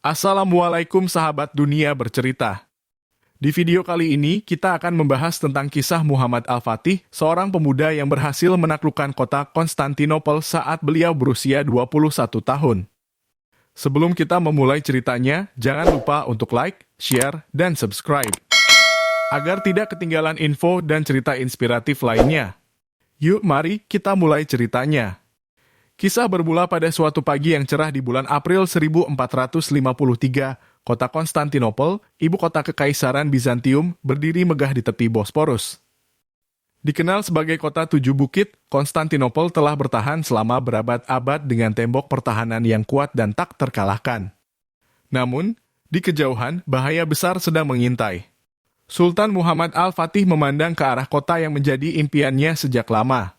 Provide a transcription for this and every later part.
Assalamualaikum sahabat dunia bercerita. Di video kali ini, kita akan membahas tentang kisah Muhammad Al-Fatih, seorang pemuda yang berhasil menaklukkan kota Konstantinopel saat beliau berusia 21 tahun. Sebelum kita memulai ceritanya, jangan lupa untuk like, share, dan subscribe, agar tidak ketinggalan info dan cerita inspiratif lainnya. Yuk, mari kita mulai ceritanya. Kisah bermula pada suatu pagi yang cerah di bulan April 1453, kota Konstantinopel, ibu kota Kekaisaran Bizantium, berdiri megah di tepi Bosporus. Dikenal sebagai kota tujuh bukit, Konstantinopel telah bertahan selama berabad-abad dengan tembok pertahanan yang kuat dan tak terkalahkan. Namun, di kejauhan, bahaya besar sedang mengintai. Sultan Muhammad Al-Fatih memandang ke arah kota yang menjadi impiannya sejak lama.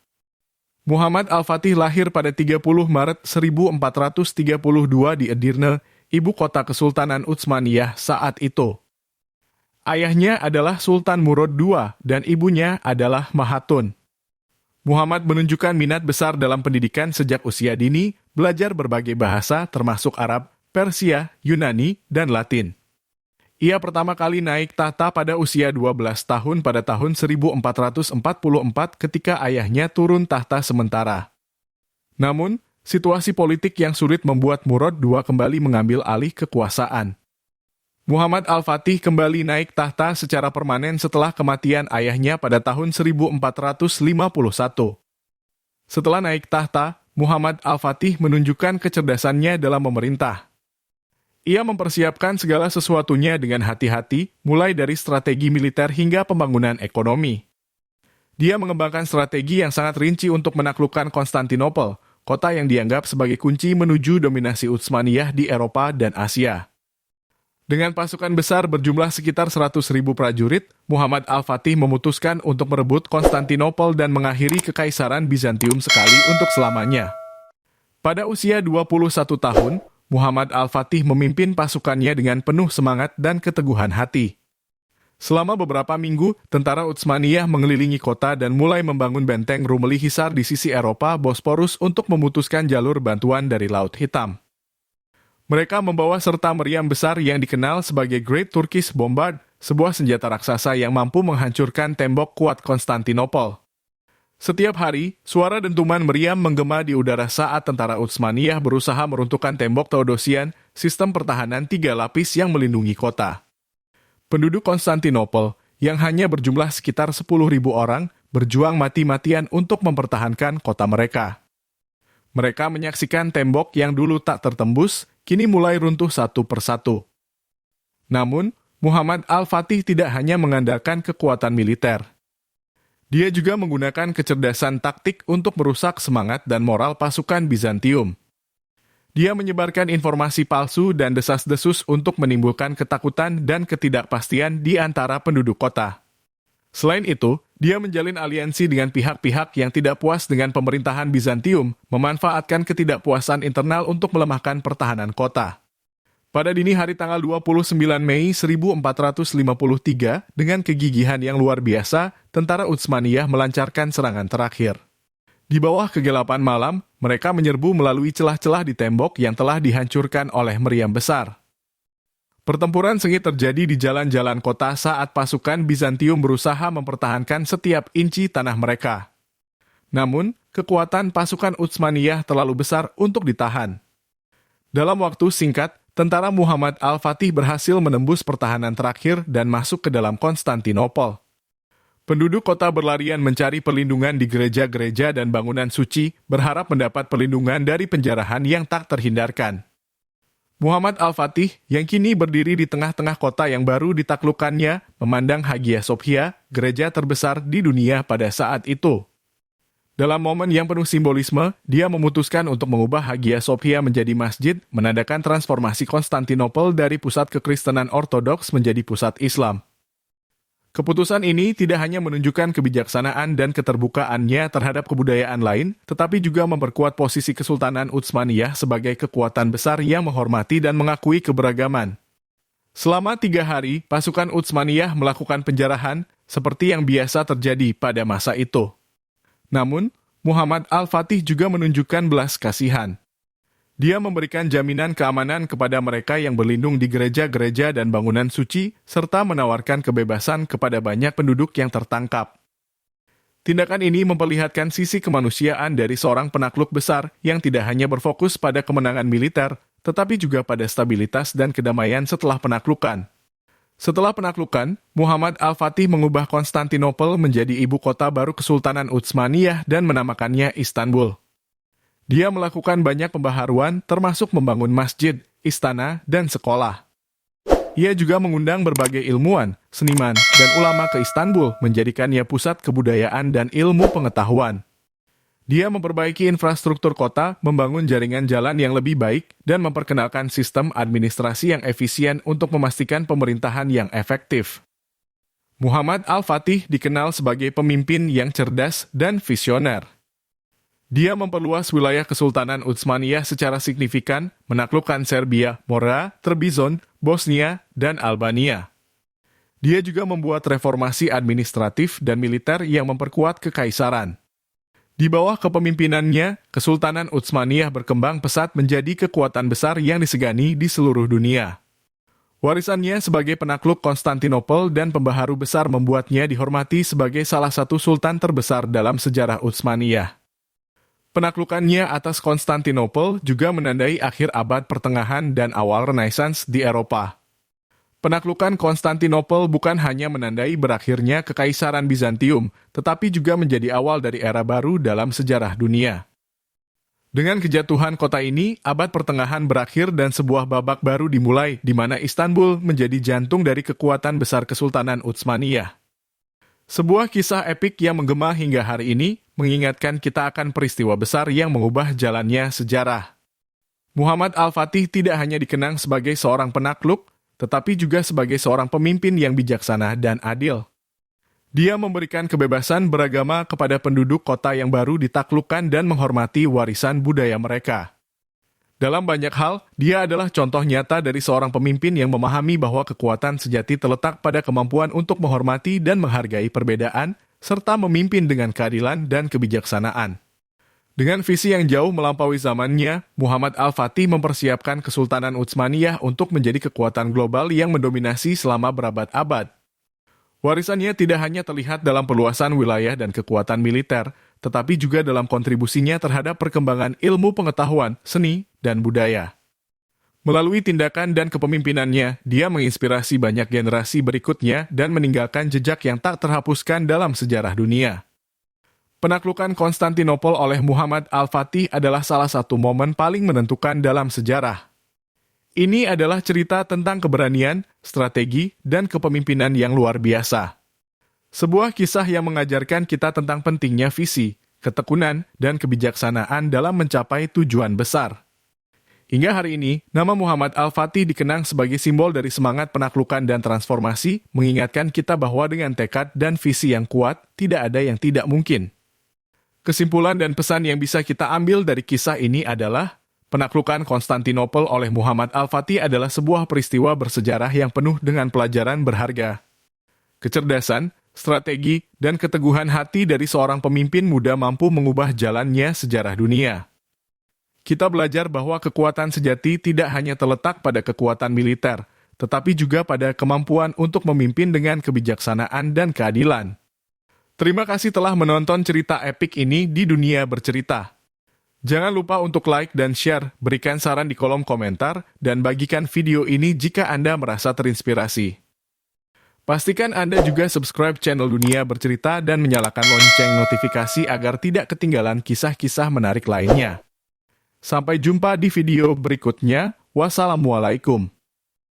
Muhammad Al-Fatih lahir pada 30 Maret 1432 di Edirne, ibu kota Kesultanan Utsmaniyah saat itu. Ayahnya adalah Sultan Murad II dan ibunya adalah Mahatun. Muhammad menunjukkan minat besar dalam pendidikan sejak usia dini, belajar berbagai bahasa termasuk Arab, Persia, Yunani, dan Latin. Ia pertama kali naik tahta pada usia 12 tahun pada tahun 1444 ketika ayahnya turun tahta sementara. Namun, situasi politik yang sulit membuat Murad II kembali mengambil alih kekuasaan. Muhammad Al-Fatih kembali naik tahta secara permanen setelah kematian ayahnya pada tahun 1451. Setelah naik tahta, Muhammad Al-Fatih menunjukkan kecerdasannya dalam memerintah. Ia mempersiapkan segala sesuatunya dengan hati-hati, mulai dari strategi militer hingga pembangunan ekonomi. Dia mengembangkan strategi yang sangat rinci untuk menaklukkan Konstantinopel, kota yang dianggap sebagai kunci menuju dominasi Utsmaniyah di Eropa dan Asia. Dengan pasukan besar berjumlah sekitar 100.000 prajurit, Muhammad Al-Fatih memutuskan untuk merebut Konstantinopel dan mengakhiri Kekaisaran Bizantium sekali untuk selamanya. Pada usia 21 tahun, Muhammad Al-Fatih memimpin pasukannya dengan penuh semangat dan keteguhan hati. Selama beberapa minggu, tentara Utsmaniyah mengelilingi kota dan mulai membangun benteng Rumeli Hisar di sisi Eropa Bosporus untuk memutuskan jalur bantuan dari Laut Hitam. Mereka membawa serta meriam besar yang dikenal sebagai Great Turkish Bombard, sebuah senjata raksasa yang mampu menghancurkan tembok kuat Konstantinopel. Setiap hari, suara dentuman meriam menggema di udara saat tentara Utsmaniyah berusaha meruntuhkan tembok Theodosian, sistem pertahanan 3 lapis yang melindungi kota. Penduduk Konstantinopel, yang hanya berjumlah sekitar 10.000 orang, berjuang mati-matian untuk mempertahankan kota mereka. Mereka menyaksikan tembok yang dulu tak tertembus, kini mulai runtuh satu persatu. Namun, Muhammad Al-Fatih tidak hanya mengandalkan kekuatan militer. Dia juga menggunakan kecerdasan taktik untuk merusak semangat dan moral pasukan Bizantium. Dia menyebarkan informasi palsu dan desas-desus untuk menimbulkan ketakutan dan ketidakpastian di antara penduduk kota. Selain itu, dia menjalin aliansi dengan pihak-pihak yang tidak puas dengan pemerintahan Bizantium, memanfaatkan ketidakpuasan internal untuk melemahkan pertahanan kota. Pada dini hari tanggal 29 Mei 1453, dengan kegigihan yang luar biasa, tentara Utsmaniyah melancarkan serangan terakhir. Di bawah kegelapan malam, mereka menyerbu melalui celah-celah di tembok yang telah dihancurkan oleh meriam besar. Pertempuran sengit terjadi di jalan-jalan kota saat pasukan Bizantium berusaha mempertahankan setiap inci tanah mereka. Namun, kekuatan pasukan Utsmaniyah terlalu besar untuk ditahan. Dalam waktu singkat, tentara Muhammad Al-Fatih berhasil menembus pertahanan terakhir dan masuk ke dalam Konstantinopel. Penduduk kota berlarian mencari perlindungan di gereja-gereja dan bangunan suci, berharap mendapat perlindungan dari penjarahan yang tak terhindarkan. Muhammad Al-Fatih, yang kini berdiri di tengah-tengah kota yang baru ditaklukkannya, memandang Hagia Sophia, gereja terbesar di dunia pada saat itu. Dalam momen yang penuh simbolisme, dia memutuskan untuk mengubah Hagia Sophia menjadi masjid, menandakan transformasi Konstantinopel dari pusat kekristenan ortodoks menjadi pusat Islam. Keputusan ini tidak hanya menunjukkan kebijaksanaan dan keterbukaannya terhadap kebudayaan lain, tetapi juga memperkuat posisi Kesultanan Utsmaniyah sebagai kekuatan besar yang menghormati dan mengakui keberagaman. Selama 3 hari, pasukan Utsmaniyah melakukan penjarahan, seperti yang biasa terjadi pada masa itu. Namun, Muhammad Al-Fatih juga menunjukkan belas kasihan. Dia memberikan jaminan keamanan kepada mereka yang berlindung di gereja-gereja dan bangunan suci, serta menawarkan kebebasan kepada banyak penduduk yang tertangkap. Tindakan ini memperlihatkan sisi kemanusiaan dari seorang penakluk besar yang tidak hanya berfokus pada kemenangan militer, tetapi juga pada stabilitas dan kedamaian setelah penaklukan. Setelah penaklukan, Muhammad Al-Fatih mengubah Konstantinopel menjadi ibu kota baru Kesultanan Utsmaniyah dan menamakannya Istanbul. Dia melakukan banyak pembaharuan, termasuk membangun masjid, istana, dan sekolah. Ia juga mengundang berbagai ilmuwan, seniman, dan ulama ke Istanbul, menjadikannya pusat kebudayaan dan ilmu pengetahuan. Dia memperbaiki infrastruktur kota, membangun jaringan jalan yang lebih baik, dan memperkenalkan sistem administrasi yang efisien untuk memastikan pemerintahan yang efektif. Muhammad Al-Fatih dikenal sebagai pemimpin yang cerdas dan visioner. Dia memperluas wilayah Kesultanan Utsmaniyah secara signifikan, menaklukkan Serbia, Morea, Trebizond, Bosnia, dan Albania. Dia juga membuat reformasi administratif dan militer yang memperkuat kekaisaran. Di bawah kepemimpinannya, Kesultanan Utsmaniyah berkembang pesat menjadi kekuatan besar yang disegani di seluruh dunia. Warisannya sebagai penakluk Konstantinopel dan pembaharu besar membuatnya dihormati sebagai salah satu sultan terbesar dalam sejarah Utsmaniyah. Penaklukannya atas Konstantinopel juga menandai akhir abad pertengahan dan awal Renaissance di Eropa. Penaklukan Konstantinopel bukan hanya menandai berakhirnya Kekaisaran Bizantium, tetapi juga menjadi awal dari era baru dalam sejarah dunia. Dengan kejatuhan kota ini, abad pertengahan berakhir dan sebuah babak baru dimulai, di mana Istanbul menjadi jantung dari kekuatan besar Kesultanan Utsmaniyah. Sebuah kisah epik yang menggema hingga hari ini, mengingatkan kita akan peristiwa besar yang mengubah jalannya sejarah. Muhammad Al-Fatih tidak hanya dikenang sebagai seorang penakluk, tetapi juga sebagai seorang pemimpin yang bijaksana dan adil. Dia memberikan kebebasan beragama kepada penduduk kota yang baru ditaklukkan dan menghormati warisan budaya mereka. Dalam banyak hal, dia adalah contoh nyata dari seorang pemimpin yang memahami bahwa kekuatan sejati terletak pada kemampuan untuk menghormati dan menghargai perbedaan, serta memimpin dengan keadilan dan kebijaksanaan. Dengan visi yang jauh melampaui zamannya, Muhammad Al-Fatih mempersiapkan Kesultanan Utsmaniyah untuk menjadi kekuatan global yang mendominasi selama berabad-abad. Warisannya tidak hanya terlihat dalam perluasan wilayah dan kekuatan militer, tetapi juga dalam kontribusinya terhadap perkembangan ilmu pengetahuan, seni, dan budaya. Melalui tindakan dan kepemimpinannya, dia menginspirasi banyak generasi berikutnya dan meninggalkan jejak yang tak terhapuskan dalam sejarah dunia. Penaklukan Konstantinopel oleh Muhammad Al-Fatih adalah salah satu momen paling menentukan dalam sejarah. Ini adalah cerita tentang keberanian, strategi, dan kepemimpinan yang luar biasa. Sebuah kisah yang mengajarkan kita tentang pentingnya visi, ketekunan, dan kebijaksanaan dalam mencapai tujuan besar. Hingga hari ini, nama Muhammad Al-Fatih dikenang sebagai simbol dari semangat penaklukan dan transformasi, mengingatkan kita bahwa dengan tekad dan visi yang kuat, tidak ada yang tidak mungkin. Kesimpulan dan pesan yang bisa kita ambil dari kisah ini adalah, penaklukan Konstantinopel oleh Muhammad Al-Fatih adalah sebuah peristiwa bersejarah yang penuh dengan pelajaran berharga. Kecerdasan, strategi, dan keteguhan hati dari seorang pemimpin muda mampu mengubah jalannya sejarah dunia. Kita belajar bahwa kekuatan sejati tidak hanya terletak pada kekuatan militer, tetapi juga pada kemampuan untuk memimpin dengan kebijaksanaan dan keadilan. Terima kasih telah menonton cerita epik ini di Dunia Bercerita. Jangan lupa untuk like dan share, berikan saran di kolom komentar, dan bagikan video ini jika Anda merasa terinspirasi. Pastikan Anda juga subscribe channel Dunia Bercerita dan menyalakan lonceng notifikasi agar tidak ketinggalan kisah-kisah menarik lainnya. Sampai jumpa di video berikutnya. Wassalamualaikum.